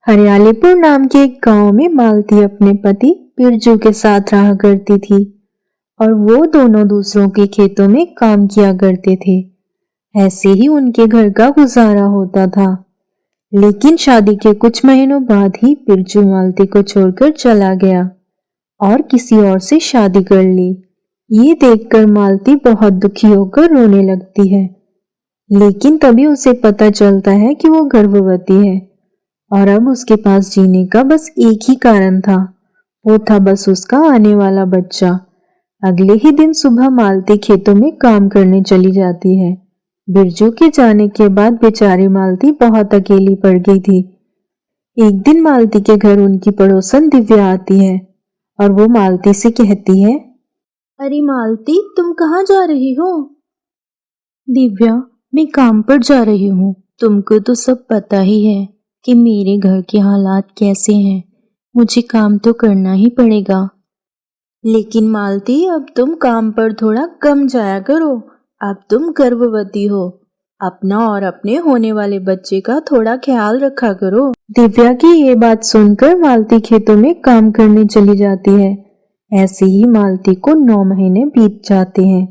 हरियालीपुर नाम के एक गांव में मालती अपने पति बिरजू के साथ रहा करती थी और वो दोनों दूसरों के खेतों में काम किया करते थे। ऐसे ही उनके घर का गुजारा होता था। लेकिन शादी के कुछ महीनों बाद ही बिरजू मालती को छोड़कर चला गया और किसी और से शादी कर ली। ये देखकर मालती बहुत दुखी होकर रोने लगती है। लेकिन तभी उसे पता चलता है कि वो गर्भवती है और अब उसके पास जीने का बस एक ही कारण था, वो था बस उसका आने वाला बच्चा। अगले ही दिन सुबह मालती खेतों में काम करने चली जाती है। बिरजू के जाने के बाद बेचारी मालती बहुत अकेली पड़ गई थी। एक दिन मालती के घर उनकी पड़ोसन दिव्या आती है और वो मालती से कहती है, अरे मालती, तुम कहाँ जा रही हो? दिव्या, मैं काम पर जा रही हूँ। तुमको तो सब पता ही है कि मेरे घर के हालात कैसे हैं। मुझे काम तो करना ही पड़ेगा। लेकिन मालती, अब तुम काम पर थोड़ा कम जाया करो। अब तुम गर्भवती हो, अपना और अपने होने वाले बच्चे का थोड़ा ख्याल रखा करो। दिव्या की ये बात सुनकर मालती खेतों में काम करने चली जाती है। ऐसे ही मालती को 9 महीने बीत जाते हैं।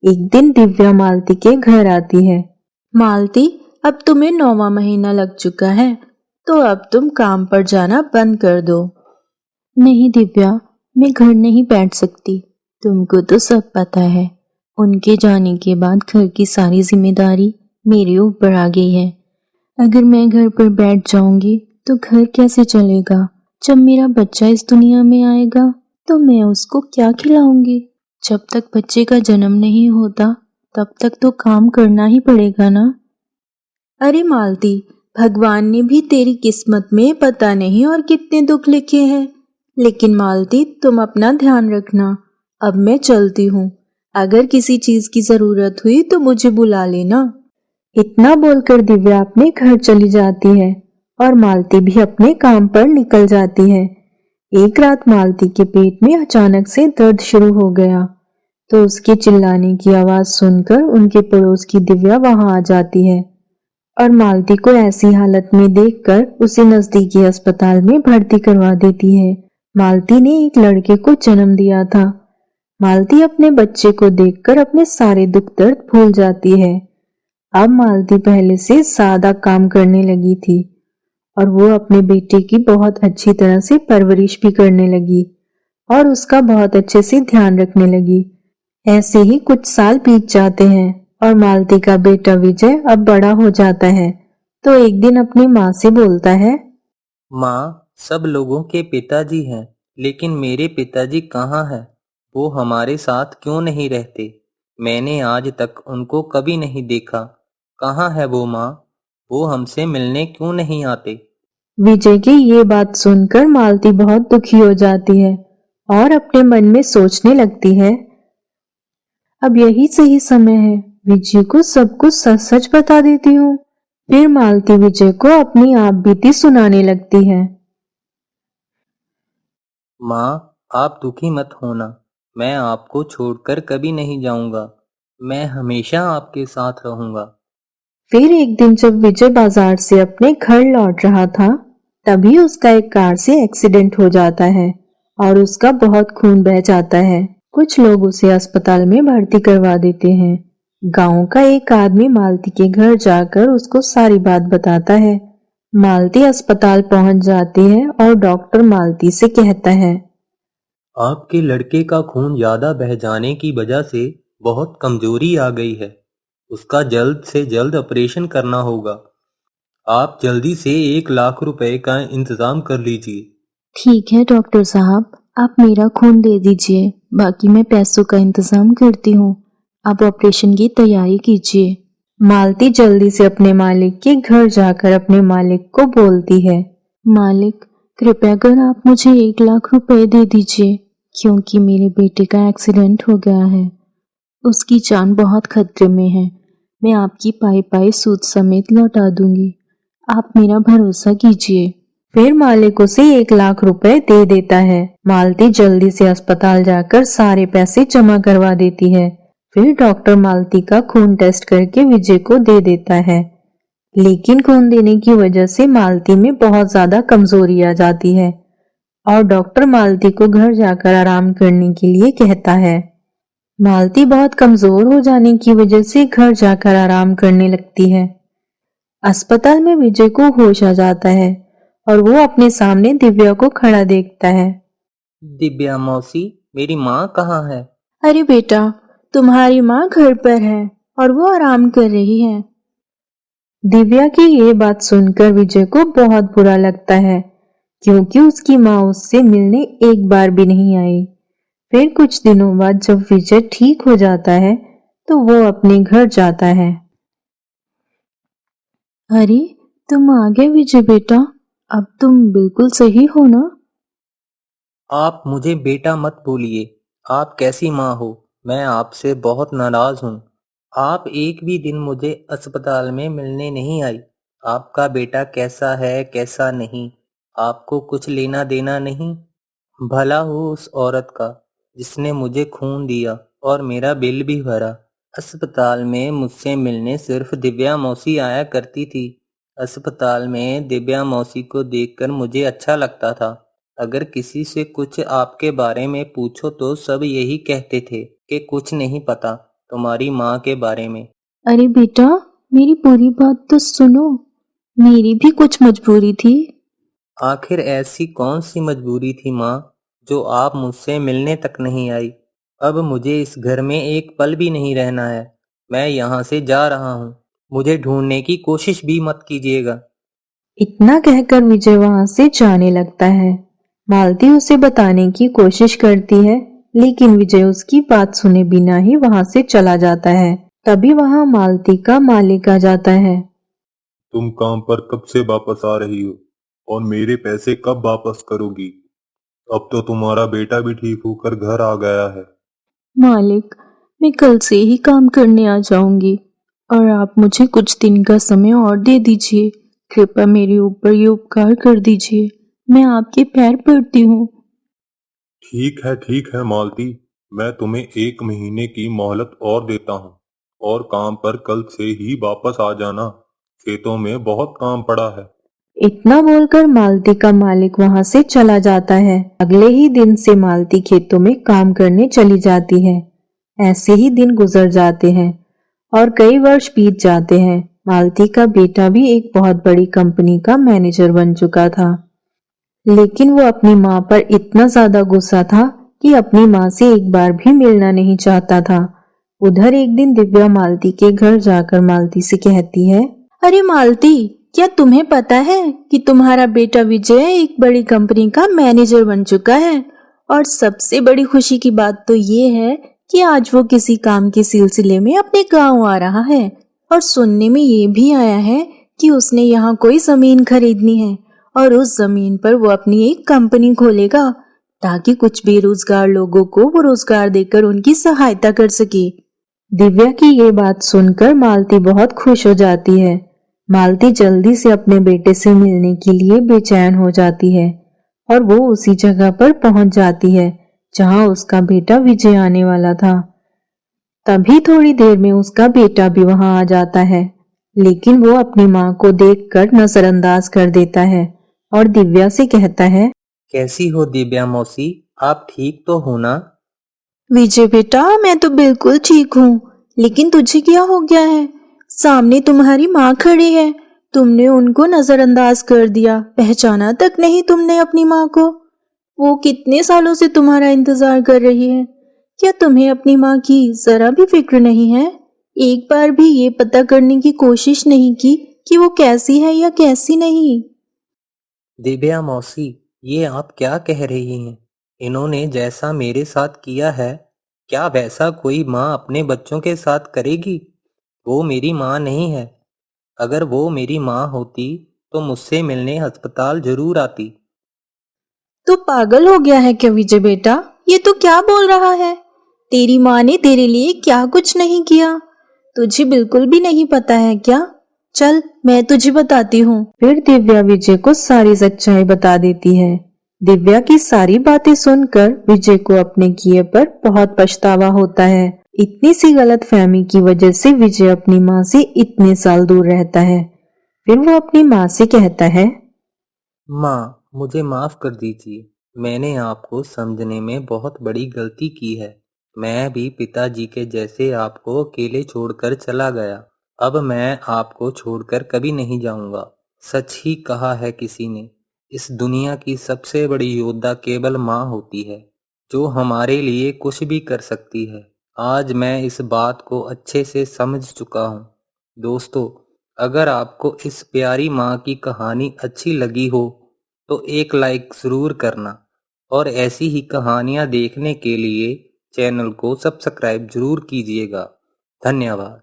एक दिन दिव्या मालती के घर आती है। मालती, अब तुम्हें 9वां महीना लग चुका है, तो अब तुम काम पर जाना बंद कर दो। नहीं दिव्या, मैं घर नहीं बैठ सकती। तुमको तो सब पता है, उनके जाने के बाद घर की सारी जिम्मेदारी मेरे ऊपर आ गई है। अगर मैं घर पर बैठ जाऊंगी तो घर कैसे चलेगा? जब मेरा बच्चा इस दुनिया में आएगा तो मैं उसको क्या खिलाऊंगी? जब तक बच्चे का जन्म नहीं होता तब तक तो काम करना ही पड़ेगा ना। अरे मालती, भगवान ने भी तेरी किस्मत में पता नहीं और कितने दुख लिखे हैं। लेकिन मालती, तुम अपना ध्यान रखना। अब मैं चलती हूँ। अगर किसी चीज की जरूरत हुई तो मुझे बुला लेना। इतना बोलकर दिव्या अपने घर चली जाती है और मालती भी अपने काम पर निकल जाती है। एक रात मालती के पेट में अचानक से दर्द शुरू हो गया, तो उसके चिल्लाने की आवाज सुनकर उनके पड़ोस की दिव्या वहां आ जाती है और मालती को ऐसी हालत में देखकर उसे नजदीकी अस्पताल में भर्ती करवा देती है। मालती ने एक लड़के को जन्म दिया था। मालती अपने बच्चे को देखकर अपने सारे दुख दर्द भूल जाती है। अब मालती पहले से ज्यादा काम करने लगी थी और वो अपने बेटे की बहुत अच्छी तरह से परवरिश भी करने लगी और उसका बहुत अच्छे से ध्यान रखने लगी। ऐसे ही कुछ साल बीत जाते हैं और मालती का बेटा विजय अब बड़ा हो जाता है, तो एक दिन अपनी माँ से बोलता है, माँ, सब लोगों के पिताजी हैं, लेकिन मेरे पिताजी कहाँ हैं? वो हमारे साथ क्यों नहीं रहते? मैंने आज तक उनको कभी नहीं देखा। कहाँ है वो माँ? वो हमसे मिलने क्यों नहीं आते? विजय की ये बात सुनकर मालती बहुत दुखी हो जाती है और अपने मन में सोचने लगती है, अब यही सही समय है, विजय को सब कुछ सच सच बता देती हूँ। फिर मालती विजय को अपनी आप बीती सुनाने लगती है। माँ, आप दुखी मत होना। मैं आपको छोड़कर कभी नहीं जाऊंगा। मैं हमेशा आपके साथ रहूंगा। फिर एक दिन जब विजय बाजार से अपने घर लौट रहा था, तभी उसका एक कार से एक्सीडेंट हो जाता है और उसका बहुत खून बह जाता है। कुछ लोग उसे अस्पताल में भर्ती करवा देते हैं। गांव का एक आदमी मालती के घर जाकर उसको सारी बात बताता है। मालती अस्पताल पहुंच जाती है और डॉक्टर मालती से कहता है, आपके लड़के का खून ज्यादा बह जाने की वजह से बहुत कमजोरी आ गई है। उसका जल्द से जल्द ऑपरेशन करना होगा। आप जल्दी से 1 लाख रुपए का इंतजाम कर लीजिए। ठीक है डॉक्टर साहब, आप मेरा खून दे दीजिए, बाकी मैं पैसों का इंतजाम करती हूँ। आप ऑपरेशन की तैयारी कीजिए। मालती जल्दी से अपने मालिक के घर जाकर अपने मालिक को बोलती है, मालिक, कृपया कर आप मुझे 1 लाख रुपए दे दीजिए, क्योंकि मेरे बेटे का एक्सीडेंट हो गया है। उसकी जान बहुत खतरे में है। मैं आपकी पाई पाई सूद समेत लौटा दूंगी। आप मेरा भरोसा कीजिए। फिर मालिक उसे 1 लाख रुपए दे देता है। मालती जल्दी से अस्पताल जाकर सारे पैसे जमा करवा देती है। फिर डॉक्टर मालती का खून टेस्ट करके विजय को दे देता है। लेकिन खून देने की वजह से मालती में बहुत ज्यादा कमजोरी आ जाती है और डॉक्टर मालती को घर जाकर आराम करने के लिए कहता है। मालती बहुत कमजोर हो जाने की वजह से घर जाकर आराम करने लगती है। अस्पताल में विजय को होश आ जाता है और वो अपने सामने दिव्या को खड़ा देखता है। दिव्या मौसी, मेरी माँ कहाँ है? अरे बेटा, तुम्हारी माँ घर पर है और वो आराम कर रही है। दिव्या की ये बात सुनकर विजय को बहुत बुरा लगता है, क्योंकि उसकी माँ उससे मिलने एक बार भी नहीं आई। फिर कुछ दिनों बाद जब विजय ठीक हो जाता है तो वो अपने घर जाता है। अरे, तुम आ गए विजय बेटा। अब तुम बिल्कुल सही हो ना? आप मुझे बेटा मत बोलिए। आप कैसी माँ हो? मैं आपसे बहुत नाराज हूँ। आप एक भी दिन मुझे अस्पताल में मिलने नहीं आई। आपका बेटा कैसा है कैसा नहीं, आपको कुछ लेना देना नहीं। भला हो उस औरत का जिसने मुझे खून दिया और मेरा बिल भी भरा। अस्पताल में मुझसे मिलने सिर्फ दिव्या मौसी आया करती थी। अस्पताल में दिव्या मौसी को देखकर मुझे अच्छा लगता था। अगर किसी से कुछ आपके बारे में पूछो तो सब यही कहते थे कि कुछ नहीं पता तुम्हारी माँ के बारे में। अरे बेटा, मेरी पूरी बात तो सुनो। मेरी भी कुछ मजबूरी थी। आखिर ऐसी कौन सी मजबूरी थी माँ, जो आप मुझसे मिलने तक नहीं आई? अब मुझे इस घर में एक पल भी नहीं रहना है। मैं यहाँ से जा रहा हूँ। मुझे ढूंढने की कोशिश भी मत कीजिएगा। इतना कहकर विजय वहां से जाने लगता है। मालती उसे बताने की कोशिश करती है, लेकिन विजय उसकी बात सुने बिना ही वहां से चला जाता है। तभी वहां मालती का मालिक आ जाता है। तुम काम पर कब से वापस आ रही हो और मेरे पैसे कब वापस करोगी? अब तो तुम्हारा बेटा भी ठीक होकर घर आ गया है। मालिक, मैं कल से ही काम करने आ जाऊंगी और आप मुझे कुछ दिन का समय और दे दीजिए। कृपया मेरे ऊपर ये उपकार कर दीजिए। मैं आपके पैर पड़ती हूँ। ठीक है मालती, मैं तुम्हें 1 महीने की मोहलत और देता हूँ और काम पर कल से ही वापस आ जाना। खेतों में बहुत काम पड़ा है। इतना बोलकर मालती का मालिक वहां से चला जाता है। अगले ही दिन से मालती खेतों में काम करने चली जाती है। ऐसे ही दिन गुजर जाते हैं और कई वर्ष बीत जाते हैं। मालती का बेटा भी एक बहुत बड़ी कंपनी का मैनेजर बन चुका था, लेकिन वो अपनी माँ पर इतना ज्यादा गुस्सा था कि अपनी माँ से एक बार भी मिलना नहीं चाहता था। उधर एक दिन दिव्या मालती के घर जाकर मालती से कहती है। अरे मालती, क्या तुम्हें पता है कि तुम्हारा बेटा विजय एक बड़ी कंपनी का मैनेजर बन चुका है? और सबसे बड़ी खुशी की बात तो ये है कि आज वो किसी काम के सिलसिले में अपने गांव आ रहा है और सुनने में ये भी आया है कि उसने यहाँ कोई जमीन खरीदनी है और उस जमीन पर वो अपनी एक कंपनी खोलेगा ताकि कुछ बेरोजगार लोगों को वो रोजगार देकर उनकी सहायता कर सके। दिव्या की ये बात सुनकर मालती बहुत खुश हो जाती है। मालती जल्दी से अपने बेटे से मिलने के लिए बेचैन हो जाती है और वो उसी जगह पर पहुंच जाती है जहां उसका बेटा विजय आने वाला था। तभी थोड़ी देर में उसका बेटा भी वहां आ जाता है, लेकिन वो अपनी माँ को देखकर नजरअंदाज कर देता है और दिव्या से कहता है। कैसी हो दिव्या मौसी, आप ठीक तो हो ना? विजय बेटा, मैं तो बिल्कुल ठीक हूँ, लेकिन तुझे क्या हो गया है? सामने तुम्हारी माँ खड़ी है, तुमने उनको नजरअंदाज कर दिया, पहचाना तक नहीं तुमने अपनी माँ को। वो कितने सालों से तुम्हारा इंतजार कर रही है। क्या तुम्हें अपनी माँ की जरा भी फिक्र नहीं है? एक बार भी ये पता करने की कोशिश नहीं की कि वो कैसी है या कैसी नहीं? दिव्या मौसी, ये आप क्या कह रही हैं? इन्होंने जैसा मेरे साथ किया है, क्या वैसा कोई माँ अपने बच्चों के साथ करेगी? वो मेरी माँ नहीं है। अगर वो मेरी माँ होती तो मुझसे मिलने अस्पताल जरूर आती। तू पागल हो गया है क्या विजय बेटा? ये तो क्या बोल रहा है? तेरी माँ ने तेरे लिए क्या कुछ नहीं किया? तुझे बिल्कुल भी नहीं पता है क्या? चल, मैं तुझे बताती हूँ। फिर दिव्या विजय को सारी सच्चाई बता देती है। दिव्या की सारी बातें सुनकर विजय को अपने किए पर बहुत पछतावा होता है। इतनी सी गलतफहमी की वजह से विजय अपनी माँ से इतने साल दूर रहता है। फिर वो अपनी माँ से कहता है, माँ, मुझे माफ कर दीजिए। मैंने आपको समझने में बहुत बड़ी गलती की है। मैं भी पिताजी के जैसे आपको अकेले छोड़कर चला गया। अब मैं आपको छोड़कर कभी नहीं जाऊंगा। सच ही कहा है किसी ने, इस दुनिया की सबसे बड़ी योद्धा केवल माँ होती है, जो हमारे लिए कुछ भी कर सकती है। आज मैं इस बात को अच्छे से समझ चुका हूँ। दोस्तों, अगर आपको इस प्यारी माँ की कहानी अच्छी लगी हो तो एक लाइक ज़रूर करना, और ऐसी ही कहानियाँ देखने के लिए चैनल को सब्सक्राइब ज़रूर कीजिएगा। धन्यवाद।